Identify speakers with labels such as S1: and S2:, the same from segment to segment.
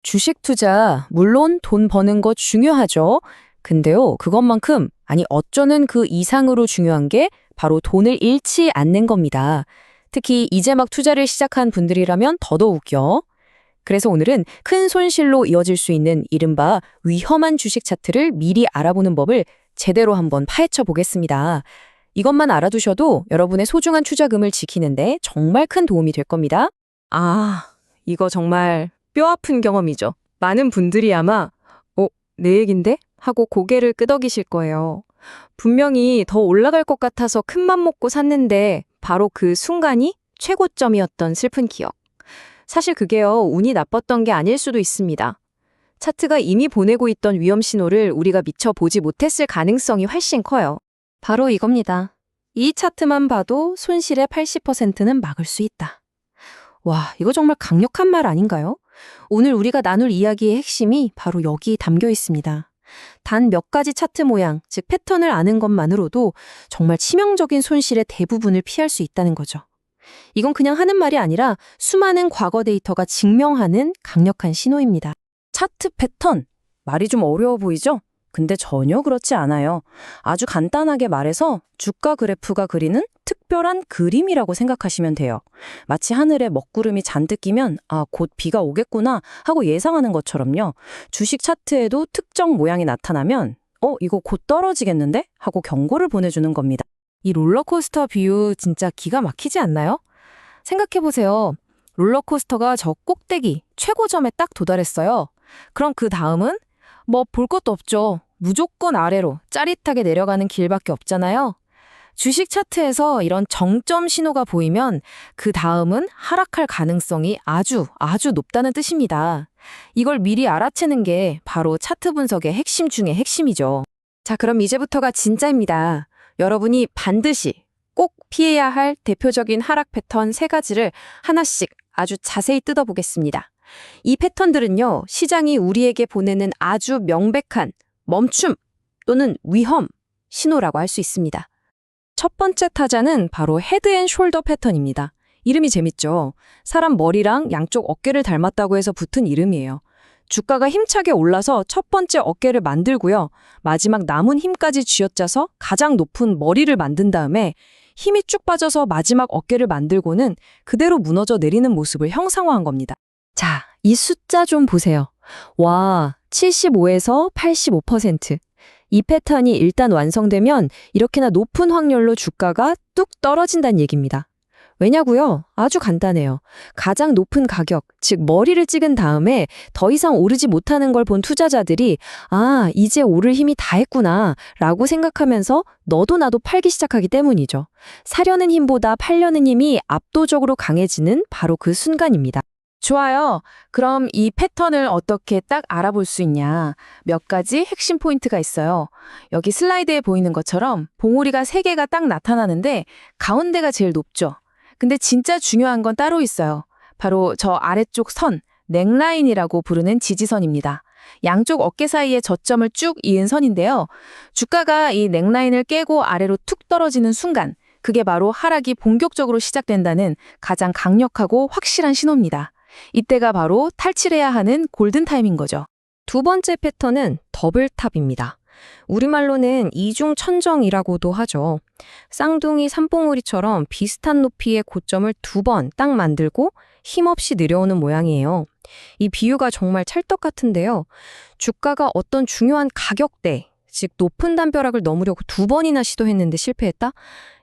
S1: 주식 투자, 물론 돈 버는 거 중요하죠. 근데요, 그것만큼, 아니, 어쩌는 그 이상으로 중요한 게 바로 돈을 잃지 않는 겁니다. 특히 이제 막 투자를 시작한 분들이라면 더더욱요. 그래서 오늘은 큰 손실로 이어질 수 있는 이른바 위험한 주식 차트를 미리 알아보는 법을 제대로 한번 파헤쳐 보겠습니다. 이것만 알아두셔도 여러분의 소중한 투자금을 지키는데 정말 큰 도움이 될 겁니다.
S2: 이거 정말 뼈아픈 경험이죠. 많은 분들이 아마 내 얘긴데? 하고 고개를 끄덕이실 거예요. 분명히 더 올라갈 것 같아서 큰맘 먹고 샀는데 바로 그 순간이 최고점이었던 슬픈 기억. 사실 그게요, 운이 나빴던 게 아닐 수도 있습니다. 차트가 이미 보내고 있던 위험 신호를 우리가 미처 보지 못했을 가능성이 훨씬 커요. 바로 이겁니다. 이 차트만 봐도 손실의 80%는 막을 수 있다. 와, 이거 정말 강력한 말 아닌가요? 오늘 우리가 나눌 이야기의 핵심이 바로 여기 담겨 있습니다. 단 몇 가지 차트 모양, 즉 패턴을 아는 것만으로도 정말 치명적인 손실의 대부분을 피할 수 있다는 거죠. 이건 그냥 하는 말이 아니라 수많은 과거 데이터가 증명하는 강력한 신호입니다.
S1: 차트 패턴. 말이 좀 어려워 보이죠? 근데 전혀 그렇지 않아요. 아주 간단하게 말해서 주가 그래프가 그리는 특별한 그림이라고 생각하시면 돼요. 마치 하늘에 먹구름이 잔뜩 끼면 곧 비가 오겠구나 하고 예상하는 것처럼요. 주식 차트에도 특정 모양이 나타나면 이거 곧 떨어지겠는데? 하고 경고를 보내주는 겁니다.
S2: 이 롤러코스터 비유 진짜 기가 막히지 않나요? 생각해보세요. 롤러코스터가 저 꼭대기, 최고점에 딱 도달했어요. 그럼 그 다음은? 뭐 볼 것도 없죠. 무조건 아래로 짜릿하게 내려가는 길밖에 없잖아요. 주식 차트에서 이런 정점 신호가 보이면 그 다음은 하락할 가능성이 아주 높다는 뜻입니다. 이걸 미리 알아채는 게 바로 차트 분석의 핵심 중의 핵심이죠. 자, 그럼 이제부터가 진짜입니다. 여러분이 반드시 꼭 피해야 할 대표적인 하락 패턴 3가지를 하나씩 아주 자세히 뜯어보겠습니다. 이 패턴들은요, 시장이 우리에게 보내는 아주 명백한 멈춤 또는 위험 신호라고 할 수 있습니다. 첫 번째 타자는 바로 헤드 앤 숄더 패턴입니다. 이름이 재밌죠? 사람 머리랑 양쪽 어깨를 닮았다고 해서 붙은 이름이에요. 주가가 힘차게 올라서 첫 번째 어깨를 만들고요. 마지막 남은 힘까지 쥐어짜서 가장 높은 머리를 만든 다음에 힘이 쭉 빠져서 마지막 어깨를 만들고는 그대로 무너져 내리는 모습을 형상화한 겁니다. 자, 이 숫자 좀 보세요. 와, 75에서 85%. 이 패턴이 일단 완성되면 이렇게나 높은 확률로 주가가 뚝 떨어진다는 얘기입니다. 왜냐고요? 아주 간단해요. 가장 높은 가격, 즉 머리를 찍은 다음에 더 이상 오르지 못하는 걸 본 투자자들이 이제 오를 힘이 다 했구나 라고 생각하면서 너도 나도 팔기 시작하기 때문이죠. 사려는 힘보다 팔려는 힘이 압도적으로 강해지는 바로 그 순간입니다. 좋아요. 그럼 이 패턴을 어떻게 딱 알아볼 수 있냐? 몇 가지 핵심 포인트가 있어요. 여기 슬라이드에 보이는 것처럼 봉우리가 3개가 딱 나타나는데 가운데가 제일 높죠. 근데 진짜 중요한 건 따로 있어요. 바로 저 아래쪽 선, 넥라인이라고 부르는 지지선입니다. 양쪽 어깨 사이에 저점을 쭉 이은 선인데요. 주가가 이 넥라인을 깨고 아래로 툭 떨어지는 순간, 그게 바로 하락이 본격적으로 시작된다는 가장 강력하고 확실한 신호입니다. 이때가 바로 탈출해야 하는 골든타임인 거죠. 두 번째 패턴은 더블탑입니다. 우리말로는 이중천정이라고도 하죠. 쌍둥이 산봉우리처럼 비슷한 높이의 고점을 2번 딱 만들고 힘없이 내려오는 모양이에요. 이 비유가 정말 찰떡 같은데요. 주가가 어떤 중요한 가격대, 즉 높은 담벼락을 넘으려고 2번이나 시도했는데 실패했다?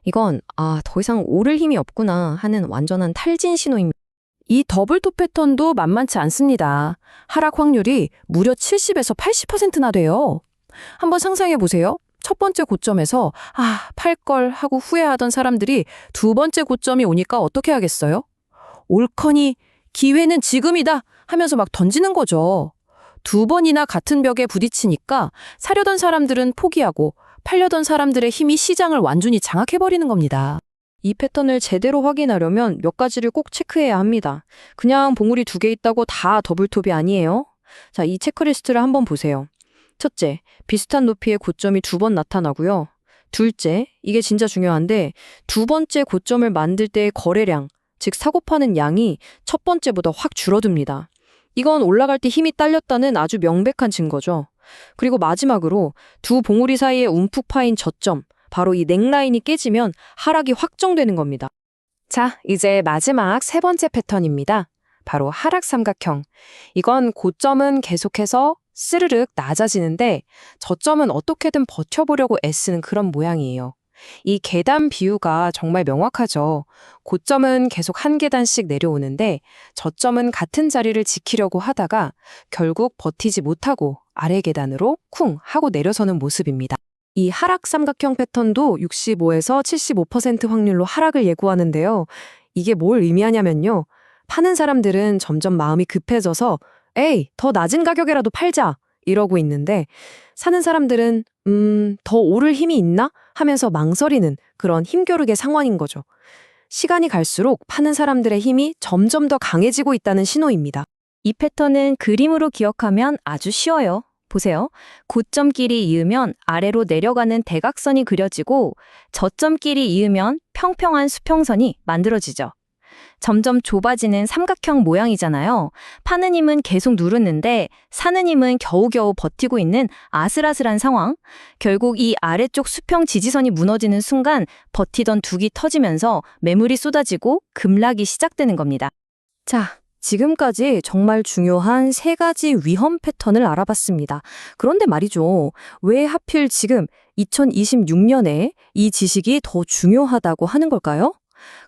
S2: 이건 더 이상 오를 힘이 없구나 하는 완전한 탈진 신호입니다. 이 더블톱 패턴도 만만치 않습니다. 하락 확률이 무려 70에서 80%나 돼요. 한번 상상해 보세요. 첫 번째 고점에서 팔 걸 하고 후회하던 사람들이 두 번째 고점이 오니까 어떻게 하겠어요? 옳거니 기회는 지금이다 하면서 막 던지는 거죠. 2번이나 같은 벽에 부딪히니까 사려던 사람들은 포기하고 팔려던 사람들의 힘이 시장을 완전히 장악해버리는 겁니다. 이 패턴을 제대로 확인하려면 몇 가지를 꼭 체크해야 합니다. 그냥 봉우리 2개 있다고 다 더블톱이 아니에요. 자, 이 체크리스트를 한번 보세요. 첫째, 비슷한 높이의 고점이 2번 나타나고요. 둘째, 이게 진짜 중요한데 두 번째 고점을 만들 때의 거래량, 즉 사고 파는 양이 첫 번째보다 확 줄어듭니다.
S1: 이건 올라갈 때 힘이 딸렸다는 아주 명백한 증거죠. 그리고 마지막으로 두 봉우리 사이에 움푹 파인 저점, 바로 이 넥라인이 깨지면 하락이 확정되는 겁니다. 자, 이제 마지막 세 번째 패턴입니다. 바로 하락 삼각형. 이건 고점은 계속해서 스르륵 낮아지는데 저점은 어떻게든 버텨보려고 애쓰는 그런 모양이에요. 이 계단 비유가 정말 명확하죠. 고점은 계속 한 계단씩 내려오는데 저점은 같은 자리를 지키려고 하다가 결국 버티지 못하고 아래 계단으로 쿵 하고 내려서는 모습입니다. 이 하락 삼각형 패턴도 65에서 75% 확률로 하락을 예고하는데요. 이게 뭘 의미하냐면요. 파는 사람들은 점점 마음이 급해져서 에이, 더 낮은 가격에라도 팔자 이러고 있는데 사는 사람들은 더 오를 힘이 있나? 하면서 망설이는 그런 힘겨루게 상황인 거죠. 시간이 갈수록 파는 사람들의 힘이 점점 더 강해지고 있다는 신호입니다.
S2: 이 패턴은 그림으로 기억하면 아주 쉬워요. 보세요. 고점끼리 이으면 아래로 내려가는 대각선이 그려지고 저점끼리 이으면 평평한 수평선이 만들어지죠. 점점 좁아지는 삼각형 모양이잖아요. 파는 힘은 계속 누르는데 사는 힘은 겨우겨우 버티고 있는 아슬아슬한 상황. 결국 이 아래쪽 수평 지지선이 무너지는 순간 버티던 둑이 터지면서 매물이 쏟아지고 급락이 시작되는 겁니다.
S1: 자, 지금까지 정말 중요한 세 가지 위험 패턴을 알아봤습니다. 그런데 말이죠. 왜 하필 지금 2026년에 이 지식이 더 중요하다고 하는 걸까요?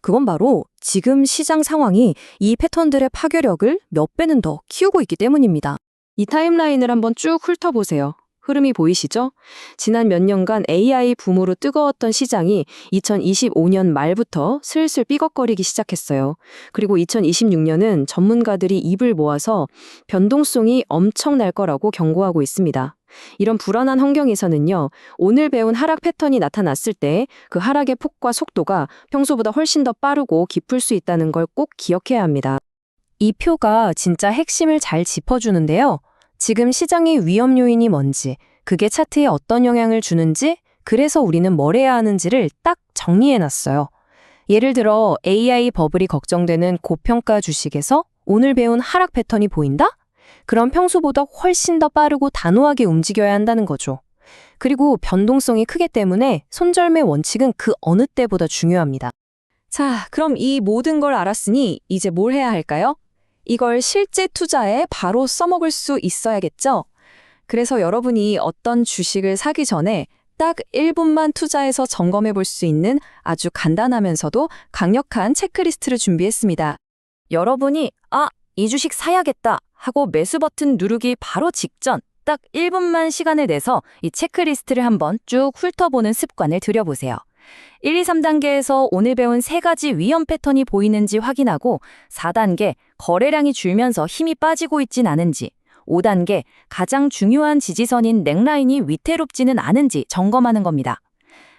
S1: 그건 바로 지금 시장 상황이 이 패턴들의 파괴력을 몇 배는 더 키우고 있기 때문입니다. 이 타임라인을 한번 쭉 훑어보세요. 흐름이 보이시죠? 지난 몇 년간 AI 붐으로 뜨거웠던 시장이 2025년 말부터 슬슬 삐걱거리기 시작했어요. 그리고 2026년은 전문가들이 입을 모아서 변동성이 엄청날 거라고 경고하고 있습니다. 이런 불안한 환경에서는요, 오늘 배운 하락 패턴이 나타났을 때 그 하락의 폭과 속도가 평소보다 훨씬 더 빠르고 깊을 수 있다는 걸 꼭 기억해야 합니다. 이 표가 진짜 핵심을 잘 짚어주는데요. 지금 시장의 위험 요인이 뭔지, 그게 차트에 어떤 영향을 주는지, 그래서 우리는 뭘 해야 하는지를 딱 정리해놨어요. 예를 들어 AI 버블이 걱정되는 고평가 주식에서 오늘 배운 하락 패턴이 보인다? 그럼 평소보다 훨씬 더 빠르고 단호하게 움직여야 한다는 거죠. 그리고 변동성이 크기 때문에 손절매 원칙은 그 어느 때보다 중요합니다. 자, 그럼 이 모든 걸 알았으니 이제 뭘 해야 할까요? 이걸 실제 투자에 바로 써먹을 수 있어야겠죠? 그래서 여러분이 어떤 주식을 사기 전에 딱 1분만 투자해서 점검해 볼 수 있는 아주 간단하면서도 강력한 체크리스트를 준비했습니다. 여러분이 이 주식 사야겠다 하고 매수 버튼 누르기 바로 직전 딱 1분만 시간을 내서 이 체크리스트를 한번 쭉 훑어보는 습관을 들여보세요. 1, 2, 3단계에서 오늘 배운 세 가지 위험 패턴이 보이는지 확인하고 4단계 거래량이 줄면서 힘이 빠지고 있진 않은지 5단계 가장 중요한 지지선인 넥라인이 위태롭지는 않은지 점검하는 겁니다.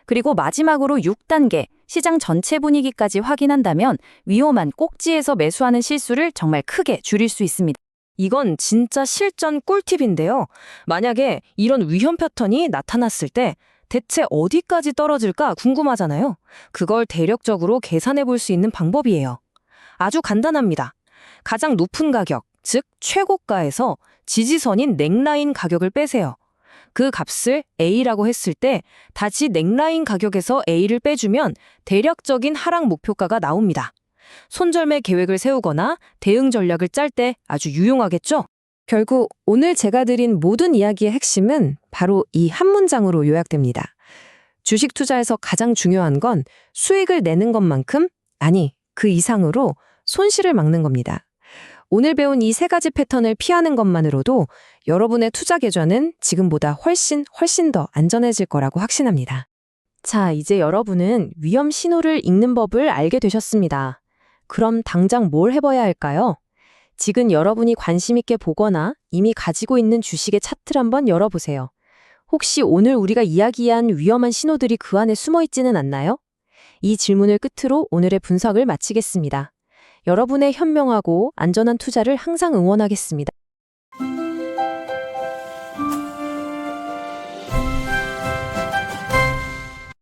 S1: 그리고 마지막으로 6단계 시장 전체 분위기까지 확인한다면 위험한 꼭지에서 매수하는 실수를 정말 크게 줄일 수 있습니다. 이건 진짜 실전 꿀팁인데요. 만약에 이런 위험 패턴이 나타났을 때 대체 어디까지 떨어질까 궁금하잖아요. 그걸 대략적으로 계산해 볼 수 있는 방법이에요. 아주 간단합니다. 가장 높은 가격, 즉 최고가에서 지지선인 넥라인 가격을 빼세요. 그 값을 A라고 했을 때 다시 넥라인 가격에서 A를 빼주면 대략적인 하락 목표가가 나옵니다. 손절매 계획을 세우거나 대응 전략을 짤 때 아주 유용하겠죠? 결국 오늘 제가 드린 모든 이야기의 핵심은 바로 이 한 문장으로 요약됩니다. 주식 투자에서 가장 중요한 건 수익을 내는 것만큼, 아니, 그 이상으로 손실을 막는 겁니다. 오늘 배운 이 세 가지 패턴을 피하는 것만으로도 여러분의 투자 계좌는 지금보다 훨씬 더 안전해질 거라고 확신합니다. 자, 이제 여러분은 위험 신호를 읽는 법을 알게 되셨습니다. 그럼 당장 뭘 해봐야 할까요? 지금 여러분이 관심 있게 보거나 이미 가지고 있는 주식의 차트를 한번 열어보세요. 혹시 오늘 우리가 이야기한 위험한 신호들이 그 안에 숨어 있지는 않나요? 이 질문을 끝으로 오늘의 분석을 마치겠습니다. 여러분의 현명하고 안전한 투자를 항상 응원하겠습니다.